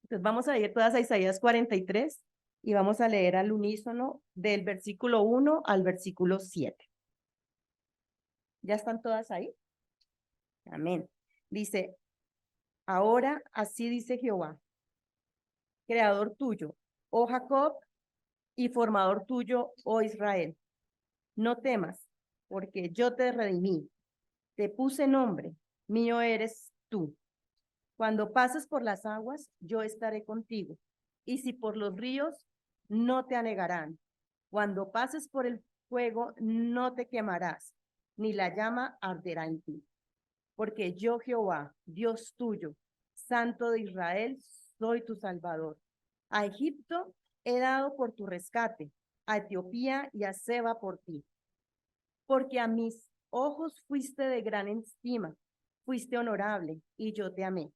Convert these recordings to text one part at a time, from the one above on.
Entonces vamos a ir todas a Isaías 43 y vamos a leer al unísono del versículo 1 al versículo 7. ¿Ya están todas ahí? Amén. Dice, ahora así dice Jehová, creador tuyo, oh Jacob, y formador tuyo, oh Israel. No temas, porque yo te redimí, te puse nombre, mío eres tú. Cuando pases por las aguas, yo estaré contigo, y si por los ríos, no te anegarán. Cuando pases por el fuego, no te quemarás, ni la llama arderá en ti. Porque yo, Jehová, Dios tuyo, Santo de Israel, soy tu Salvador. A Egipto he dado por tu rescate, a Etiopía y a Seba por ti. Porque a mis ojos fuiste de gran estima, fuiste honorable, y yo te amé.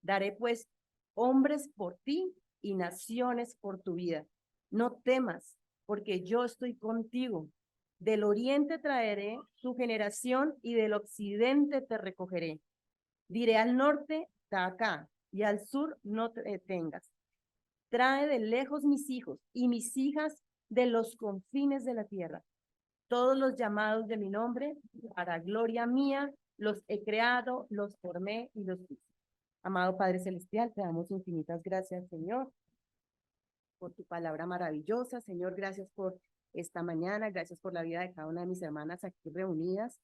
Daré pues hombres por ti y naciones por tu vida. No temas, porque yo estoy contigo. Del oriente traeré tu generación y del occidente te recogeré. Diré al norte, está acá, y al sur no te detengas. Trae de lejos mis hijos y mis hijas de los confines de la tierra. Todos los llamados de mi nombre, para gloria mía, los he creado, los formé y los hice. Amado Padre Celestial, te damos infinitas gracias, Señor, por tu palabra maravillosa. Señor, gracias por esta mañana, gracias por la vida de cada una de mis hermanas aquí reunidas.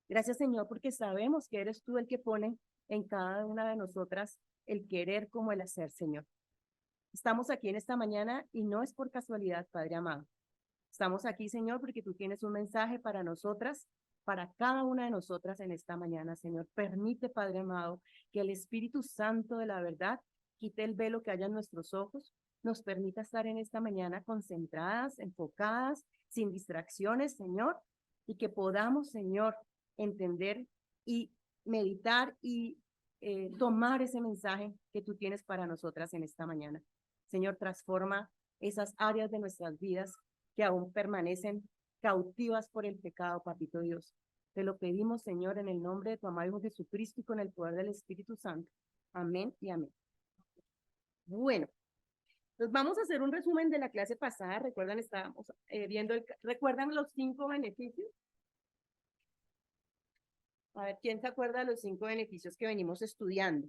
Gracias, Señor, porque sabemos que eres tú el que pone en cada una de nosotras el querer como el hacer, Señor. Estamos aquí en esta mañana y no es por casualidad, Padre amado. Estamos aquí, Señor, porque tú tienes un mensaje para nosotras, para cada una de nosotras en esta mañana, Señor. Permite, Padre amado, que el Espíritu Santo de la verdad quite el velo que haya en nuestros ojos, nos permita estar en esta mañana concentradas, enfocadas, sin distracciones, Señor, y que podamos, Señor, entender y meditar y tomar ese mensaje que tú tienes para nosotras en esta mañana. Señor, transforma esas áreas de nuestras vidas que aún permanecen cautivas por el pecado, papito Dios. Te lo pedimos, Señor, en el nombre de tu amado Hijo Jesucristo y con el poder del Espíritu Santo. Amén y amén. Bueno, entonces vamos a hacer un resumen de la clase pasada. Recuerdan, estábamos ¿recuerdan los 5 beneficios? A ver, ¿quién se acuerda de los 5 beneficios que venimos estudiando?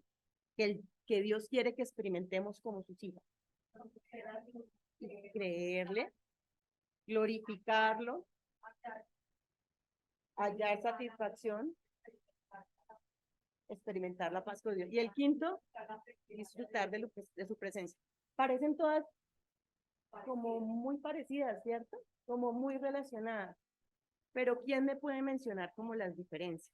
Que Dios quiere que experimentemos como sus hijos. Creerle, glorificarlo, hallar satisfacción, experimentar la paz con Dios. Y el quinto, disfrutar de su presencia. Parecen todas como muy parecidas, ¿cierto? Como muy relacionadas. Pero ¿quién me puede mencionar como las diferencias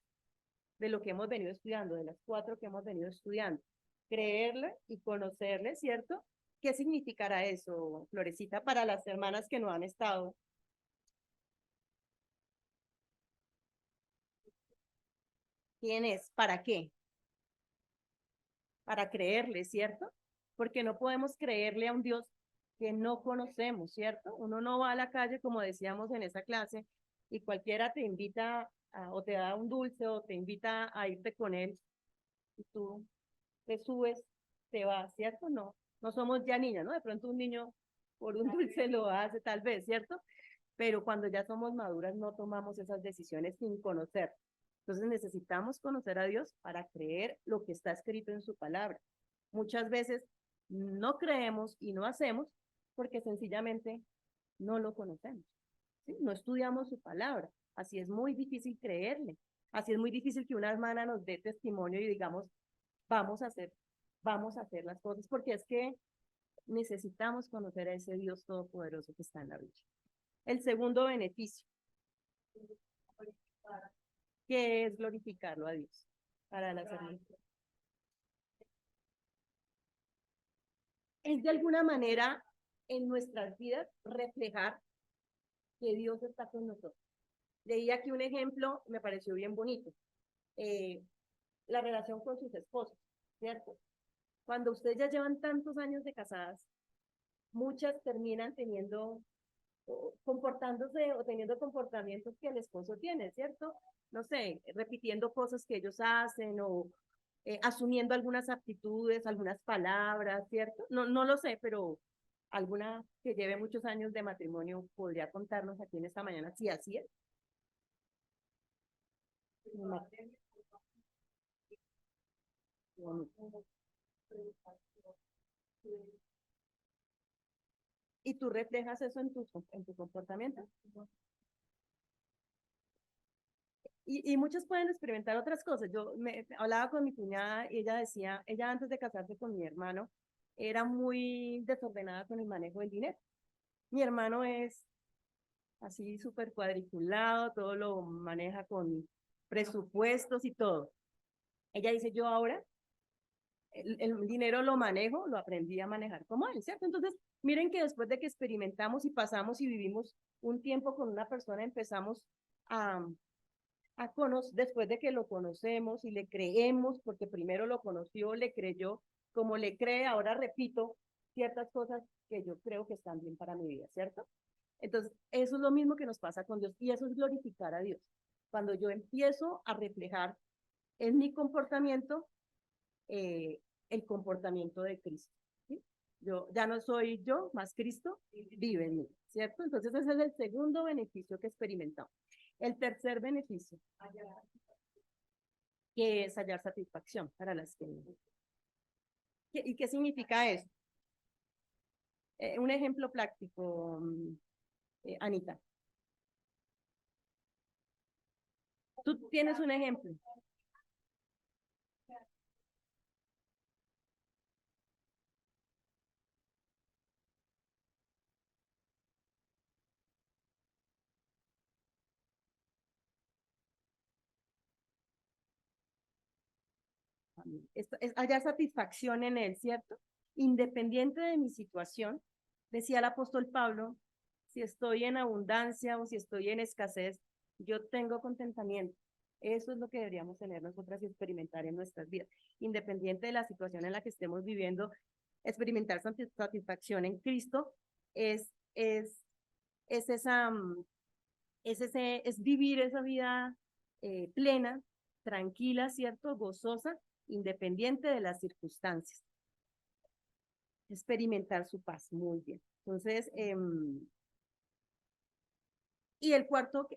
de lo que hemos venido estudiando, de las 4 que hemos venido estudiando? Creerle y conocerle, ¿cierto? ¿Qué significará eso, Florecita, para las hermanas que no han estado? ¿Quién es? ¿Para qué? Para creerle, ¿cierto? Porque no podemos creerle a un Dios que no conocemos, ¿cierto? Uno no va a la calle, como decíamos en esa clase, y cualquiera te invita o te da un dulce o te invita a irte con él y tú te subes, te vas, ¿cierto? No, no somos ya niñas, ¿no? De pronto un niño por un dulce lo hace tal vez, ¿cierto? Pero cuando ya somos maduras no tomamos esas decisiones sin conocer. Entonces necesitamos conocer a Dios para creer lo que está escrito en su palabra. Muchas veces no creemos y no hacemos porque sencillamente no lo conocemos, ¿sí? No estudiamos su palabra. Así es muy difícil creerle. Así es muy difícil que una hermana nos dé testimonio y digamos, vamos a hacer, vamos a hacer las cosas, porque es que necesitamos conocer a ese Dios todopoderoso que está en la Biblia. El segundo beneficio, que es glorificarlo a Dios para las hermanas. Es de alguna manera en nuestras vidas reflejar que Dios está con nosotros. Leí aquí un ejemplo, me pareció bien bonito. Eh, la relación con sus esposos, ¿cierto? Cuando ustedes ya llevan tantos años de casadas, muchas terminan teniendo, comportándose o teniendo comportamientos que el esposo tiene, ¿cierto? No sé, repitiendo cosas que ellos hacen asumiendo algunas aptitudes, algunas palabras, ¿cierto? No, no lo sé, pero alguna que lleve muchos años de matrimonio podría contarnos aquí en esta mañana si así es. No. ¿Y tú reflejas eso en tu comportamiento? Y muchos pueden experimentar otras cosas. Yo hablaba con mi cuñada y ella decía, ella antes de casarse con mi hermano, era muy desordenada con el manejo del dinero. Mi hermano es así súper cuadriculado, todo lo maneja con presupuestos y todo. Ella dice, yo ahora el dinero lo manejo, lo aprendí a manejar como él, ¿cierto? Entonces, miren que después de que experimentamos y pasamos y vivimos un tiempo con una persona, empezamos a, después de que lo conocemos y le creemos, porque primero lo conoció, le creyó, como le cree, ahora repito ciertas cosas que yo creo que están bien para mi vida, ¿cierto? Entonces, eso es lo mismo que nos pasa con Dios y eso es glorificar a Dios. Cuando yo empiezo a reflejar en mi comportamiento eh, el comportamiento de Cristo. ¿Sí? Yo ya no soy yo, más Cristo vive en mí, ¿cierto? Entonces ese es el segundo beneficio que experimentamos. El tercer beneficio, que es hallar satisfacción para las que... ¿Y qué significa eso? Un ejemplo práctico, Anita. Tú tienes un ejemplo. Es hallar satisfacción en él, ¿cierto? Independiente de mi situación, decía el apóstol Pablo, si estoy en abundancia o si estoy en escasez, yo tengo contentamiento. Eso es lo que deberíamos tener nosotras y experimentar en nuestras vidas. Independiente de la situación en la que estemos viviendo, experimentar satisfacción en Cristo es, es, es esa, es vivir esa vida plena, tranquila, ¿cierto? Gozosa, independiente de las circunstancias. Experimentar su paz, muy bien. Entonces, y el cuarto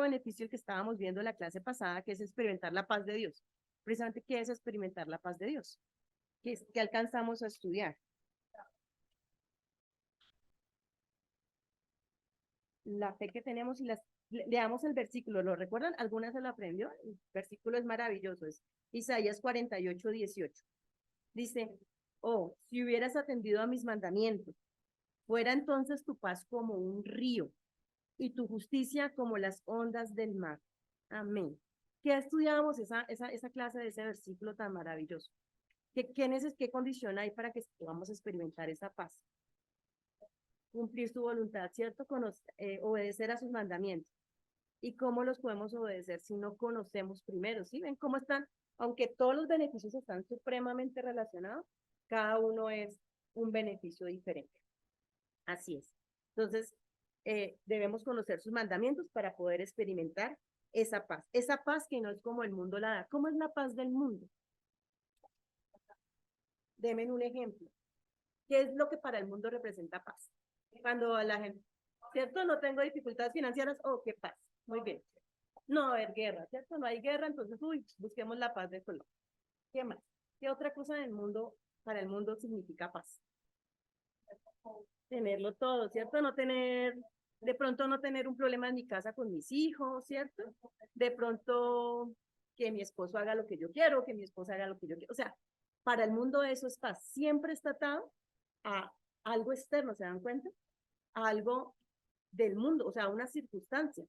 beneficio el que estábamos viendo en la clase pasada, que es experimentar la paz de Dios. Precisamente, ¿qué es experimentar la paz de Dios? ¿Qué alcanzamos a estudiar? La fe que tenemos y leamos el versículo, ¿lo recuerdan? ¿Alguna se lo aprendió? El versículo es maravilloso, es Isaías 48:18. Dice, oh, si hubieras atendido a mis mandamientos, fuera entonces tu paz como un río y tu justicia como las ondas del mar. Amén. ¿Qué estudiábamos esa clase de ese versículo tan maravilloso? ¿Qué condición hay para que podamos experimentar esa paz? Cumplir su voluntad, ¿cierto? Obedecer a sus mandamientos. ¿Y cómo los podemos obedecer si no conocemos primero? ¿Sí? ¿Ven cómo están? Aunque todos los beneficios están supremamente relacionados, cada uno es un beneficio diferente. Así es. Entonces, debemos conocer sus mandamientos para poder experimentar esa paz que no es como el mundo la da. ¿Cómo es la paz del mundo? Denme un ejemplo. ¿Qué es lo que para el mundo representa paz? Cuando la gente, ¿cierto? No tengo dificultades financieras, oh, qué paz. Muy bien. No haber guerra, ¿cierto? No hay guerra, entonces, uy, busquemos la paz de Colombia. ¿Qué más? ¿Qué otra cosa del mundo, para el mundo significa paz? Tenerlo todo, ¿cierto? No tener, de pronto no tener un problema en mi casa con mis hijos, ¿cierto? De pronto que mi esposo haga lo que yo quiero, que mi esposa haga lo que yo quiero. O sea, para el mundo eso es paz. Siempre está atado a algo externo, ¿se dan cuenta? A algo del mundo, o sea, a una circunstancia.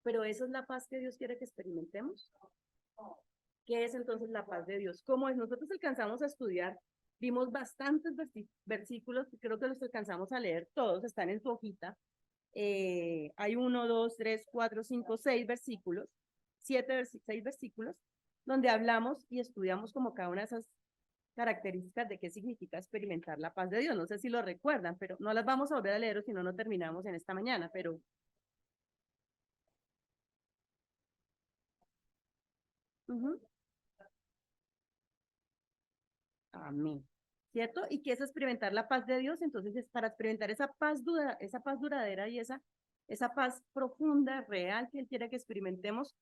Pero esa es la paz que Dios quiere que experimentemos. ¿Qué es entonces la paz de Dios? Como nosotros alcanzamos a estudiar, vimos bastantes versículos, creo que los alcanzamos a leer todos, están en su hojita. Hay 1, 2, 3, 4, 5, 6 versículos, 6 versículos, donde hablamos y estudiamos como cada una de esas características de qué significa experimentar la paz de Dios. No sé si lo recuerdan, pero no las vamos a volver a leer o si no, no terminamos en esta mañana, pero... Uh -huh. Amén. ¿Cierto? ¿Y qué es experimentar la paz de Dios? Entonces, es para experimentar esa paz duradera y esa paz profunda, real, que Él quiere que experimentemos,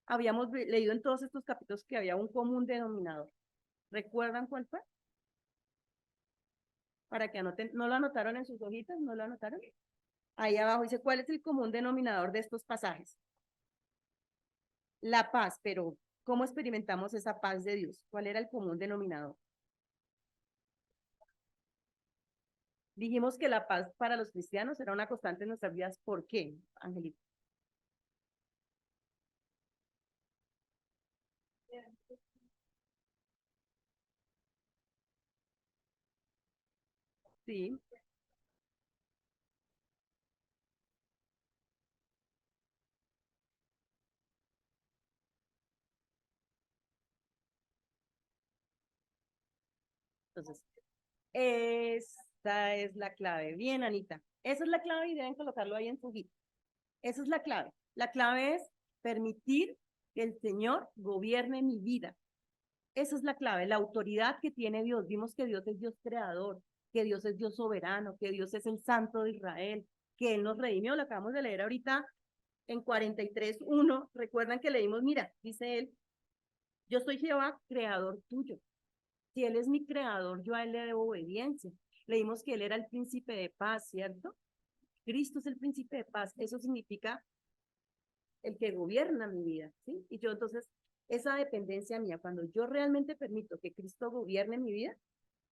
habíamos leído en todos estos capítulos que había un común denominador. ¿Recuerdan cuál fue? Para que anoten, ¿no lo anotaron en sus hojitas? ¿No lo anotaron? Ahí abajo dice, ¿cuál es el común denominador de estos pasajes? La paz, pero ¿cómo experimentamos esa paz de Dios? ¿Cuál era el común denominador? Dijimos que la paz para los cristianos era una constante en nuestras vidas. ¿Por qué, Angelita? Sí, entonces, esa es la clave. Bien, Anita. Esa es la clave y deben colocarlo ahí en su hojita. Esa es la clave. La clave es permitir que el Señor gobierne mi vida. Esa es la clave, la autoridad que tiene Dios. Vimos que Dios es Dios creador, que Dios es Dios soberano, que Dios es el Santo de Israel, que Él nos redimió. Lo acabamos de leer ahorita en 43:1. Recuerdan que leímos, mira, dice Él, yo soy Jehová, creador tuyo. Si Él es mi creador, yo a Él le debo obediencia. Leímos que Él era el príncipe de paz, ¿cierto? Cristo es el príncipe de paz. Eso significa el que gobierna mi vida, ¿sí? Y yo entonces, esa dependencia mía, cuando yo realmente permito que Cristo gobierne mi vida,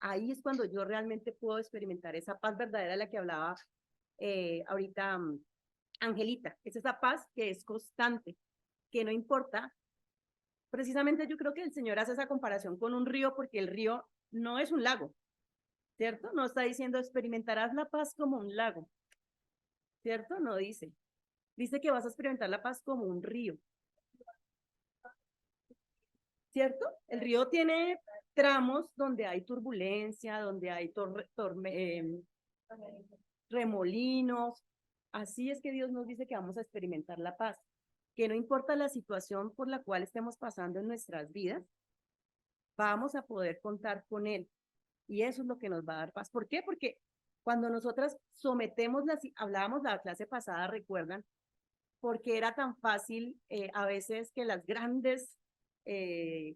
ahí es cuando yo realmente puedo experimentar esa paz verdadera de la que hablaba ahorita Angelita. Es esa paz que es constante, que no importa. Precisamente yo creo que el Señor hace esa comparación con un río porque el río no es un lago, ¿cierto? No está diciendo experimentarás la paz como un lago, ¿cierto? No dice. Dice que vas a experimentar la paz como un río, ¿cierto? El río tiene tramos donde hay turbulencia, donde hay remolinos. Así es que Dios nos dice que vamos a experimentar la paz, que no importa la situación por la cual estemos pasando en nuestras vidas, vamos a poder contar con Él. Y eso es lo que nos va a dar paz. ¿Por qué? Porque cuando nosotras sometemos hablábamos la clase pasada, recuerdan, porque era tan fácil a veces que las grandes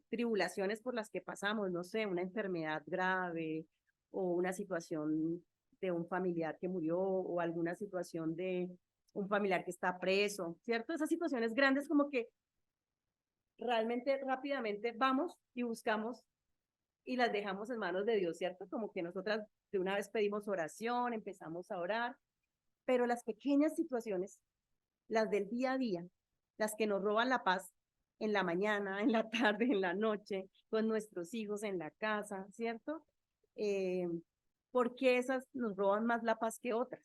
tribulaciones por las que pasamos, no sé, una enfermedad grave o una situación de un familiar que murió o alguna situación de un familiar que está preso, ¿cierto? Esas situaciones grandes como que realmente rápidamente vamos y buscamos y las dejamos en manos de Dios, ¿cierto? Como que nosotras de una vez pedimos oración, empezamos a orar, pero las pequeñas situaciones, las del día a día, las que nos roban la paz en la mañana, en la tarde, en la noche, con nuestros hijos en la casa, ¿cierto? Eh, ¿Por qué esas nos roban más la paz que otras?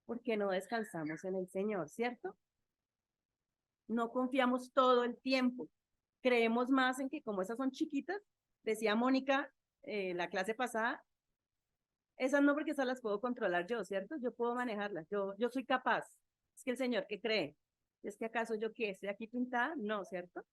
Porque no descansamos en el Señor, ¿cierto? No confiamos todo el tiempo. Creemos más en que como esas son chiquitas, decía Mónica la clase pasada, esas no porque esas las puedo controlar yo, ¿cierto? Yo puedo manejarlas, yo soy capaz. Es que el Señor, ¿qué cree? ¿Es que acaso yo qué? ¿Estoy aquí pintada? No, ¿cierto?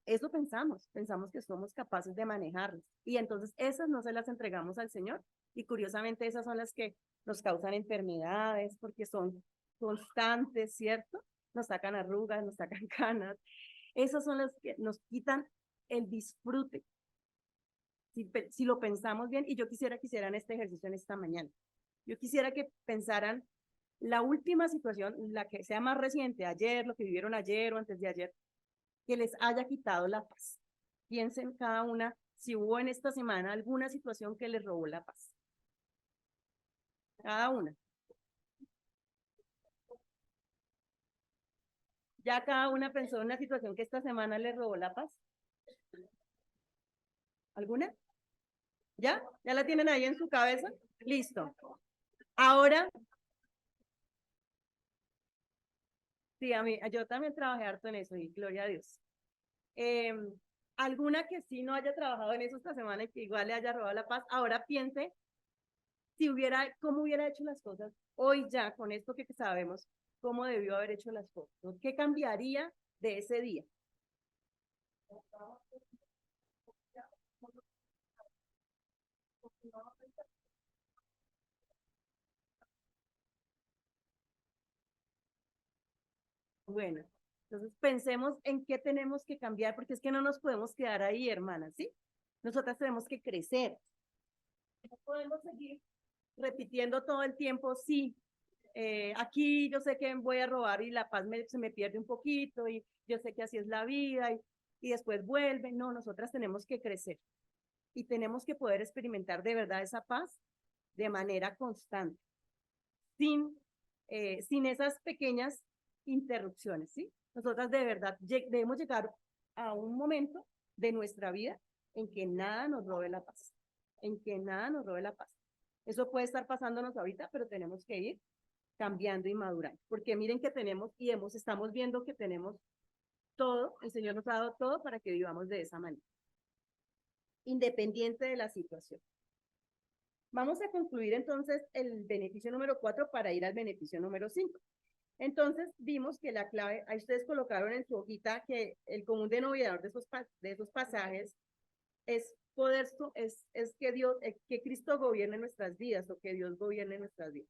Eso pensamos que somos capaces de manejarlas. Y entonces esas no se las entregamos al Señor. Y curiosamente esas son las que nos causan enfermedades porque son constantes, ¿cierto? Nos sacan arrugas, nos sacan canas. Esas son las que nos quitan el disfrute. Si lo pensamos bien, y yo quisiera que hicieran este ejercicio en esta mañana. Yo quisiera que pensaran la última situación, la que sea más reciente, ayer, lo que vivieron ayer o antes de ayer, que les haya quitado la paz. Piensen cada una si hubo en esta semana alguna situación que les robó la paz. Cada una. Ya cada una pensó en una situación que esta semana les robó la paz. ¿Alguna? ¿Ya? ¿Ya la tienen ahí en su cabeza? Listo. Ahora, sí, yo también trabajé harto en eso y gloria a Dios. Eh, alguna que sí no haya trabajado en eso esta semana y que igual le haya robado la paz, ahora piense si hubiera, cómo hubiera hecho las cosas hoy ya, con esto que sabemos, cómo debió haber hecho las cosas, ¿no? ¿Qué cambiaría de ese día? Bueno, entonces pensemos en qué tenemos que cambiar, porque es que no nos podemos quedar ahí, hermanas, ¿sí? Nosotras tenemos que crecer. No podemos seguir repitiendo todo el tiempo, sí, aquí yo sé que voy a robar y la paz se me pierde un poquito y yo sé que así es la vida y después vuelve. No, nosotras tenemos que crecer y tenemos que poder experimentar de verdad esa paz de manera constante, sin esas pequeñas interrupciones, ¿sí? Nosotras de verdad debemos llegar a un momento de nuestra vida en que nada nos robe la paz, en que nada nos robe la paz. Eso puede estar pasándonos ahorita, pero tenemos que ir cambiando y madurando, porque miren que tenemos y estamos viendo que tenemos todo, el Señor nos ha dado todo para que vivamos de esa manera, independiente de la situación. Vamos a concluir entonces el beneficio número 4 para ir al beneficio número 5. Entonces vimos que la clave, ahí ustedes colocaron en su hojita que el común denominador de esos pasajes es poder, es que Dios, que Cristo gobierne nuestras vidas o que Dios gobierne nuestras vidas.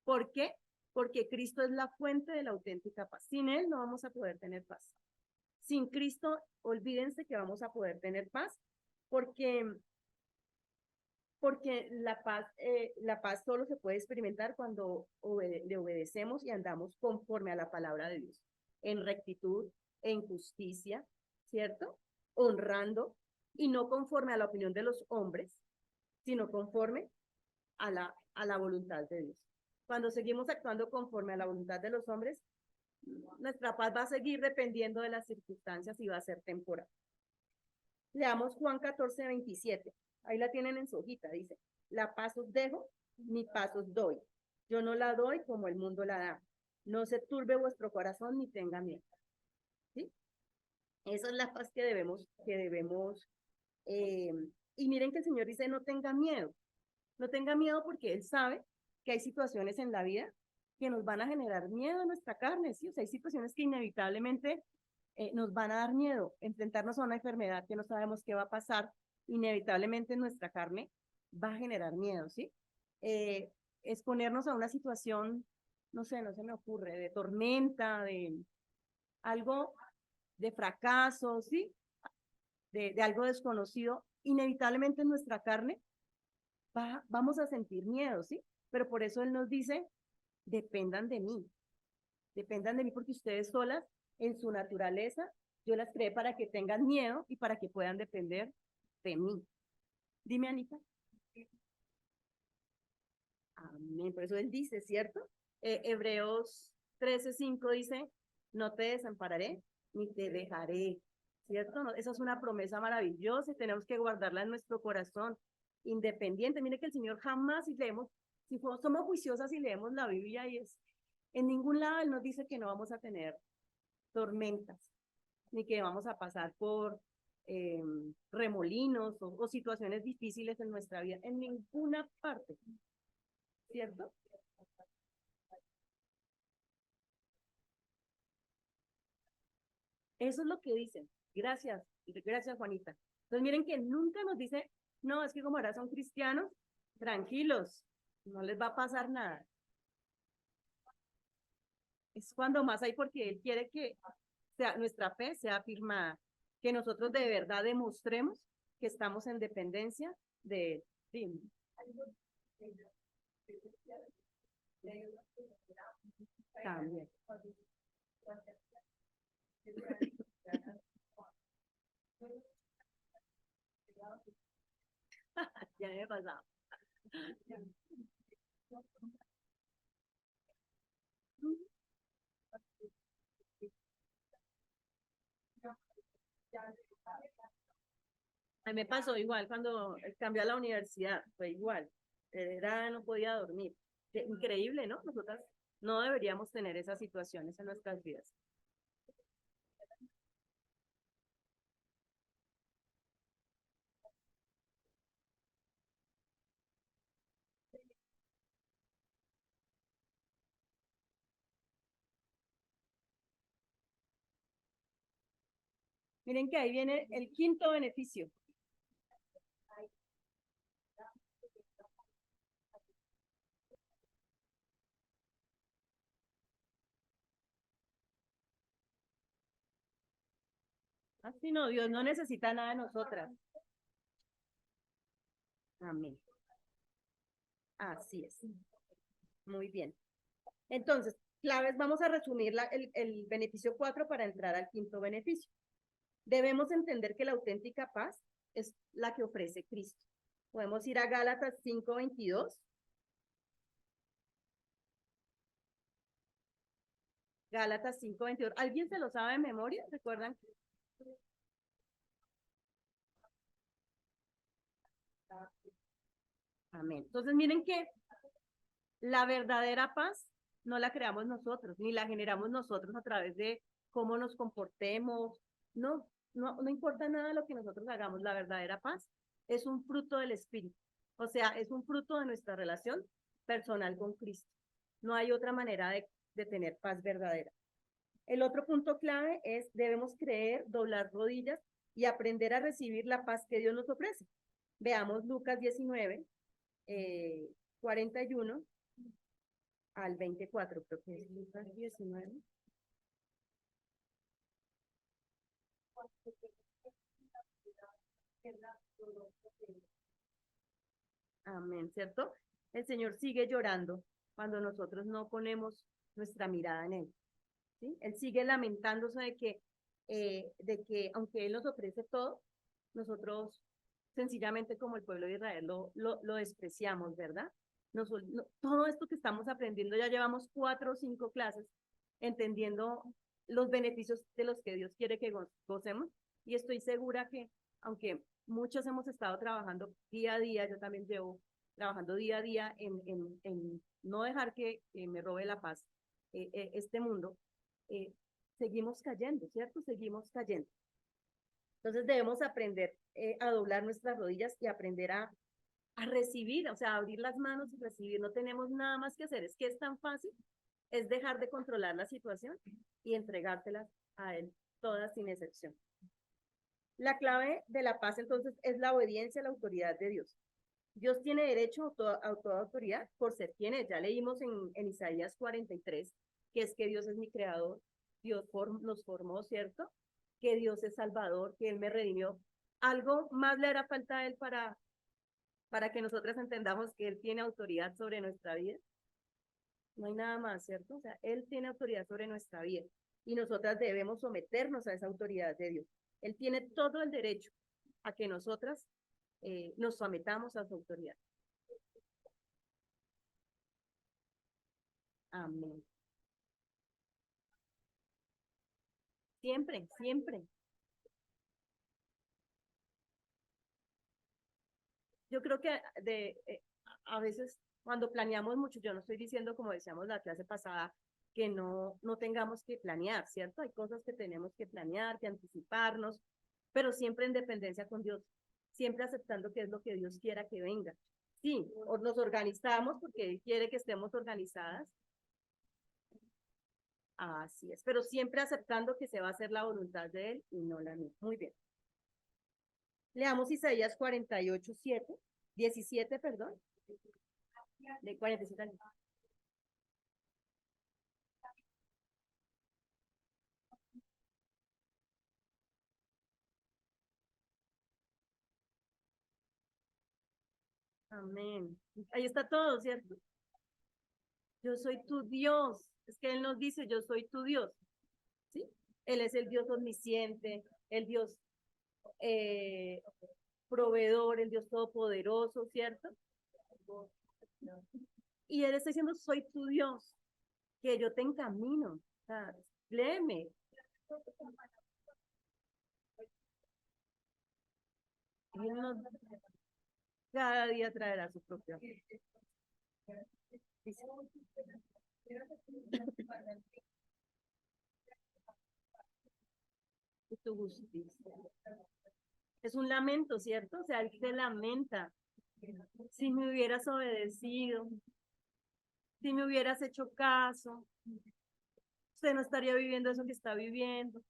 ¿Por qué? Porque Cristo es la fuente de la auténtica paz. Sin Él no vamos a poder tener paz. Sin Cristo, olvídense que vamos a poder tener paz, porque la paz solo se puede experimentar cuando le obedecemos y andamos conforme a la palabra de Dios, en rectitud, en justicia, ¿cierto? Honrando y no conforme a la opinión de los hombres, sino conforme a la voluntad de Dios. Cuando seguimos actuando conforme a la voluntad de los hombres, nuestra paz va a seguir dependiendo de las circunstancias y va a ser temporal. Leamos Juan 14:27. Ahí la tienen en su hojita, dice, la paz os dejo, mi paz os doy. Yo no la doy como el mundo la da. No se turbe vuestro corazón ni tenga miedo. ¿Sí? Esa es la paz que debemos, eh, y miren que el Señor dice, no tenga miedo. No tenga miedo porque Él sabe que hay situaciones en la vida que nos van a generar miedo a nuestra carne, ¿sí? O sea, hay situaciones que inevitablemente nos van a dar miedo, enfrentarnos a una enfermedad que no sabemos qué va a pasar, inevitablemente en nuestra carne va a generar miedo, ¿sí? Eh, exponernos a una situación, no sé, no se me ocurre, de tormenta, de algo de fracaso, ¿sí? De algo desconocido, inevitablemente en nuestra carne vamos a sentir miedo, ¿sí? Pero por eso Él nos dice, dependan de mí porque ustedes solas, en su naturaleza, yo las creé para que tengan miedo y para que puedan depender de mí. Dime, Anita. Amén. Por eso Él dice, ¿cierto? Hebreos 13:5 dice, no te desampararé ni te dejaré, ¿cierto? No, esa es una promesa maravillosa y tenemos que guardarla en nuestro corazón, independiente. Mire que el Señor jamás, si leemos, si somos juiciosas y leemos la Biblia y es, en ningún lado Él nos dice que no vamos a tener tormentas, ni que vamos a pasar por remolinos o situaciones difíciles en nuestra vida, en ninguna parte, ¿cierto? Eso es lo que dicen. Gracias, gracias Juanita. Entonces miren que nunca nos dice, no, es que como ahora son cristianos, tranquilos, no les va a pasar nada. Es cuando más hay porque Él quiere que nuestra fe sea afirmada, que nosotros de verdad demostremos que estamos en dependencia de Él. Sí. También. Ya me he pasado. A mí me pasó igual cuando cambié a la universidad, fue igual. No podía dormir. Increíble, ¿no? Nosotras no deberíamos tener esas situaciones en nuestras vidas. Miren que ahí viene el quinto beneficio. Así no, Dios no necesita nada de nosotras. Amén. Así es. Muy bien. Entonces, claves, vamos a resumir el beneficio 4 para entrar al quinto beneficio. Debemos entender que la auténtica paz es la que ofrece Cristo. Podemos ir a Gálatas 5:22. Gálatas 5:22. ¿Alguien se lo sabe de memoria? ¿Recuerdan? Amén. Entonces, miren que la verdadera paz no la creamos nosotros, ni la generamos nosotros a través de cómo nos comportemos. No, no importa nada lo que nosotros hagamos. La verdadera paz es un fruto del Espíritu. O sea, es un fruto de nuestra relación personal con Cristo. No hay otra manera de tener paz verdadera. El otro punto clave es debemos creer, doblar rodillas y aprender a recibir la paz que Dios nos ofrece. Veamos Lucas 19, 41 al 24, creo que es Lucas 19. Amén, ¿cierto? El Señor sigue llorando cuando nosotros no ponemos nuestra mirada en Él. ¿Sí? Él sigue lamentándose de que aunque Él nos ofrece todo, nosotros sencillamente como el pueblo de Israel lo despreciamos, ¿verdad? Todo esto que estamos aprendiendo, ya llevamos 4 o 5 clases entendiendo los beneficios de los que Dios quiere que gocemos, y estoy segura que aunque muchos hemos estado trabajando día a día, yo también llevo trabajando día a día en no dejar que me robe la paz este mundo, eh, seguimos cayendo, ¿cierto? Seguimos cayendo. Entonces debemos aprender a doblar nuestras rodillas y aprender a recibir, o sea, a abrir las manos y recibir. No tenemos nada más que hacer. Es que es tan fácil, es dejar de controlar la situación y entregártelas a Él, todas sin excepción. La clave de la paz entonces es la obediencia a la autoridad de Dios. Dios tiene derecho a toda autoridad por ser quien es. Ya leímos en Isaías 43, que es que Dios es mi creador, Dios nos formó, ¿cierto? Que Dios es salvador, que Él me redimió. Algo más le hará falta a Él para que nosotras entendamos que Él tiene autoridad sobre nuestra vida. No hay nada más, ¿cierto? O sea, Él tiene autoridad sobre nuestra vida y nosotras debemos someternos a esa autoridad de Dios. Él tiene todo el derecho a que nosotras nos sometamos a su autoridad. Amén. Siempre, siempre. Yo creo que a veces cuando planeamos mucho, yo no estoy diciendo, como decíamos la clase pasada, que no tengamos que planear, ¿cierto? Hay cosas que tenemos que planear, que anticiparnos, pero siempre en dependencia con Dios, siempre aceptando que es lo que Dios quiera que venga. Sí, nos organizamos porque Él quiere que estemos organizadas, así es, pero siempre aceptando que se va a hacer la voluntad de Él y no la mía. Muy bien. Leamos Isaías 48:7, 17, perdón, de 47 años. Amén. Ahí está todo, ¿cierto? Yo soy tu Dios. Es que Él nos dice, yo soy tu Dios, ¿sí? Él es el Dios omnisciente, el Dios eh, proveedor, el Dios todopoderoso, ¿cierto? Y Él está diciendo, soy tu Dios, que yo te encamino. O sea, léeme. Él nos, cada día traerá su propio. Dice, tu justicia. Es un lamento, ¿cierto? O sea, Él se lamenta. Si me hubieras obedecido, si me hubieras hecho caso, usted no estaría viviendo eso que está viviendo,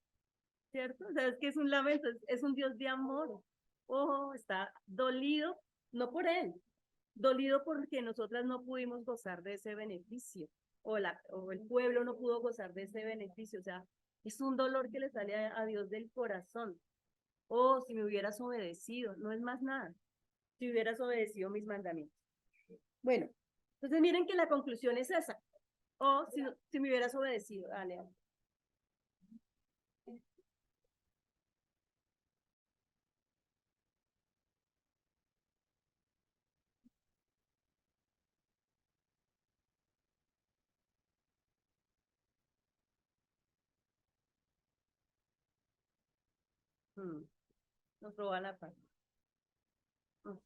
¿cierto? O sea, es que es un lamento, es un Dios de amor. Ojo, está dolido, no por Él, dolido porque nosotras no pudimos gozar de ese beneficio, o el pueblo no pudo gozar de ese beneficio. O sea, Es un dolor que le sale a Dios del corazón. Oh, si me hubieras obedecido, no es más nada. Si hubieras obedecido mis mandamientos. Bueno, entonces miren que la conclusión es esa. Oh, si me hubieras obedecido, dale. Mm, nos roba la paz. Mm,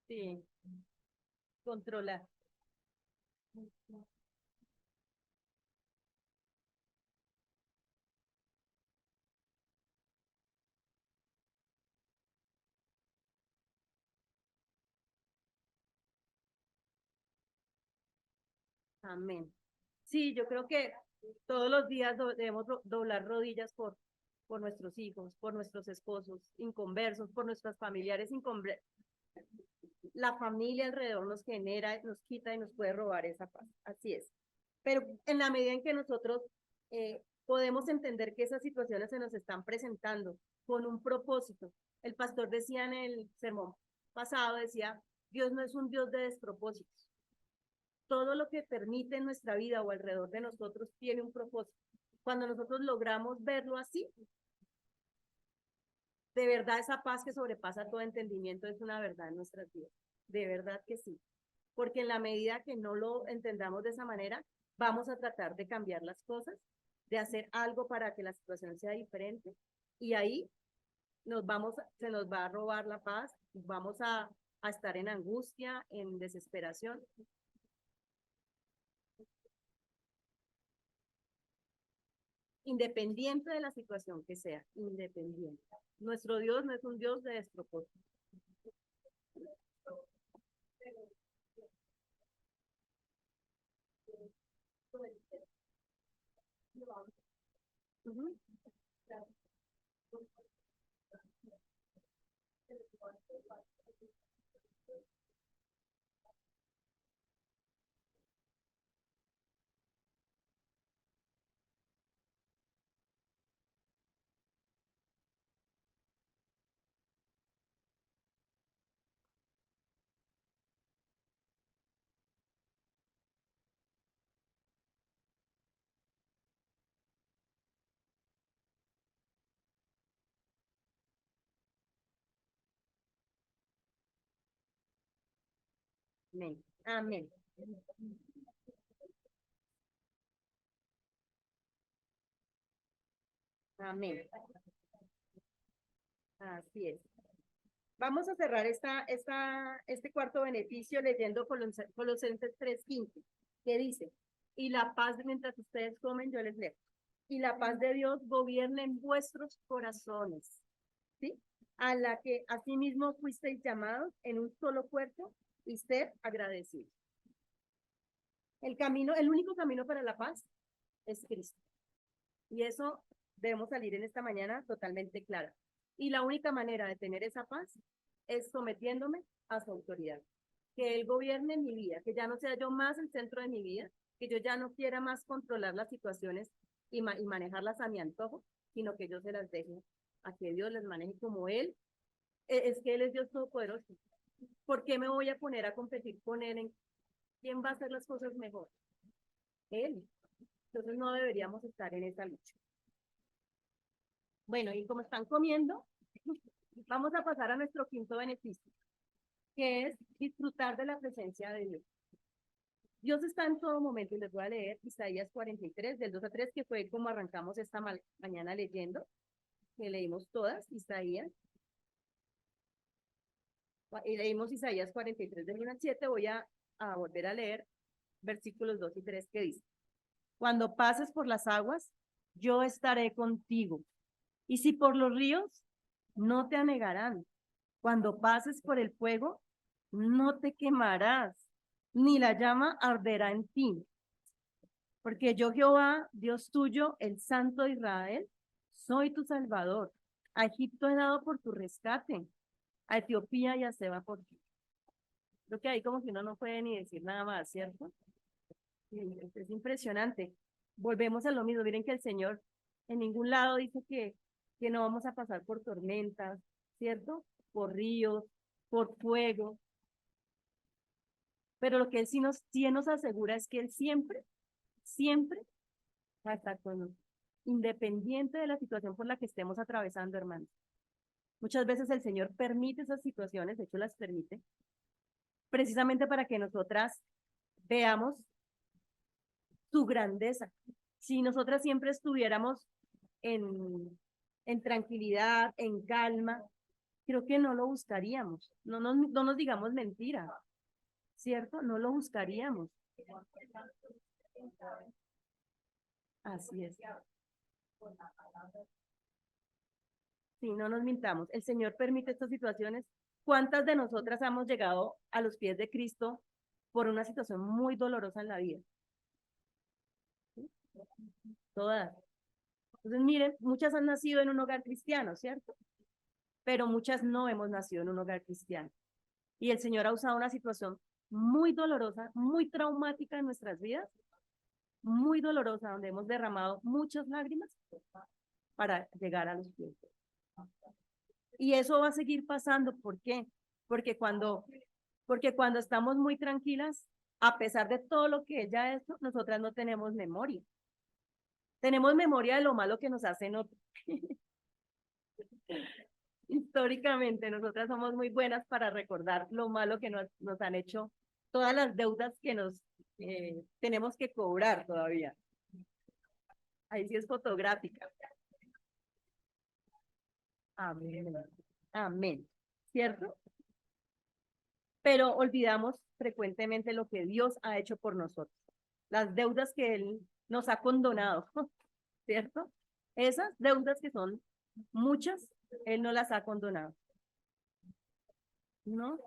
sí, controlar. Amén. Sí, yo creo que todos los días debemos doblar rodillas por nuestros hijos, por nuestros esposos inconversos, por nuestros familiares inconversos. La familia alrededor nos genera, nos quita y nos puede robar esa paz. Así es. Pero en la medida en que nosotros podemos entender que esas situaciones se nos están presentando con un propósito. El pastor decía en el sermón pasado, decía, Dios no es un Dios de despropósitos. Todo lo que permite en nuestra vida o alrededor de nosotros tiene un propósito. Cuando nosotros logramos verlo así, de verdad esa paz que sobrepasa todo entendimiento es una verdad en nuestras vidas. De verdad que sí. Porque en la medida que no lo entendamos de esa manera, vamos a tratar de cambiar las cosas, de hacer algo para que la situación sea diferente y ahí se nos va a robar la paz, vamos a estar en angustia, en desesperación. Independiente de la situación que sea, independiente. Nuestro Dios no es un Dios de despropósito. Uh -huh. Amén. Amén. Amén. Así es. Vamos a cerrar este cuarto beneficio leyendo Colosenses 3:15, que dice, y la paz mientras ustedes comen, yo les leo, y la paz de Dios gobierne en vuestros corazones, ¿sí? A la que asimismo fuisteis llamados en un solo cuerpo y ser agradecidos. El único camino para la paz es Cristo. Y eso debemos salir en esta mañana totalmente clara. Y la única manera de tener esa paz es sometiéndome a su autoridad. Que Él gobierne mi vida, que ya no sea yo más el centro de mi vida, que yo ya no quiera más controlar las situaciones y manejarlas a mi antojo, sino que yo se las deje a que Dios les maneje como Él. Es que Él es Dios todopoderoso. ¿Por qué me voy a poner a competir con Él en quién va a hacer las cosas mejor? Él. Entonces no deberíamos estar en esa lucha. Bueno, y como están comiendo, vamos a pasar a nuestro quinto beneficio, que es disfrutar de la presencia de Dios. Dios está en todo momento, y les voy a leer Isaías 43, del 2 a 3, que fue como arrancamos esta mañana leyendo, que leímos todas, y leímos Isaías 43, del 1 al 7, voy a volver a leer versículos 2 y 3, que dice, cuando pases por las aguas, yo estaré contigo, y si por los ríos, no te anegarán. Cuando pases por el fuego, no te quemarás, ni la llama arderá en ti. Porque yo, Jehová, Dios tuyo, el Santo de Israel, soy tu Salvador. A Egipto he dado por tu rescate. a Etiopía y a Seba por ti. Creo que ahí como que uno no puede ni decir nada más, ¿cierto? Sí, es impresionante. Volvemos a lo mismo. Miren que el Señor en ningún lado dice que no vamos a pasar por tormentas, ¿cierto? Por ríos, por fuego. Pero lo que Él sí nos asegura es que Él siempre, siempre va a estar con nosotros, independiente de la situación por la que estemos atravesando, hermanos. Muchas veces el Señor permite esas situaciones, de hecho las permite, precisamente para que nosotras veamos su grandeza. Si nosotras siempre estuviéramos en tranquilidad, en calma, creo que no lo buscaríamos. No nos digamos mentira, ¿cierto? No lo buscaríamos. Así es. Sí, no nos mintamos. El Señor permite estas situaciones. ¿Cuántas de nosotras hemos llegado a los pies de Cristo por una situación muy dolorosa en la vida? ¿Sí? Todas. Entonces, miren, muchas han nacido en un hogar cristiano, ¿cierto? Pero muchas no hemos nacido en un hogar cristiano. Y el Señor ha usado una situación muy dolorosa, muy traumática en nuestras vidas, muy dolorosa, donde hemos derramado muchas lágrimas para llegar a los pies. Y eso va a seguir pasando. ¿Por qué? Porque porque cuando estamos muy tranquilas, a pesar de todo lo que ella ha hecho, nosotras no tenemos memoria. Tenemos memoria de lo malo que nos hacen otros. Históricamente, nosotras somos muy buenas para recordar lo malo que nos han hecho, todas las deudas que nos tenemos que cobrar todavía. Ahí sí es fotográfica. Amén. Amén. ¿Cierto? Pero olvidamos frecuentemente lo que Dios ha hecho por nosotros, las deudas que Él nos ha condonado, ¿cierto? Esas deudas que son muchas, Él no las ha condonado, ¿no?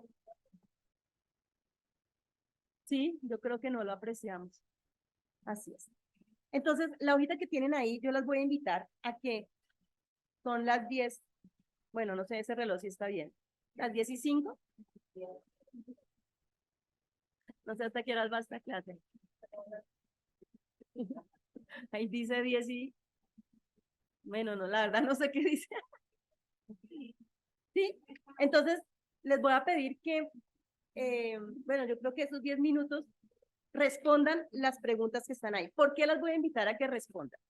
Sí, yo creo que no lo apreciamos. Así es. Entonces, la hojita que tienen ahí, yo las voy a invitar a que son las 10, bueno, no sé ese reloj si está bien, las 10:05, no sé hasta qué horas va esta clase. Ahí dice 10 y, bueno, no, la verdad no sé qué dice. Sí, entonces les voy a pedir que, bueno, yo creo que esos 10 minutos respondan las preguntas que están ahí. ¿Por qué las voy a invitar a que respondan?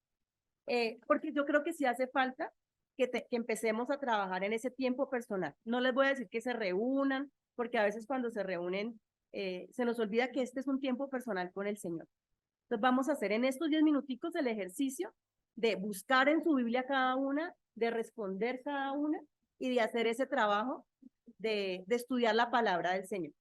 Porque yo creo que sí hace falta que empecemos a trabajar en ese tiempo personal. No les voy a decir que se reúnan, porque a veces cuando se reúnen se nos olvida que este es un tiempo personal con el Señor. Entonces vamos a hacer en estos 10 minuticos el ejercicio de buscar en su Biblia cada una, de responder cada una y de hacer ese trabajo de estudiar la palabra del Señor.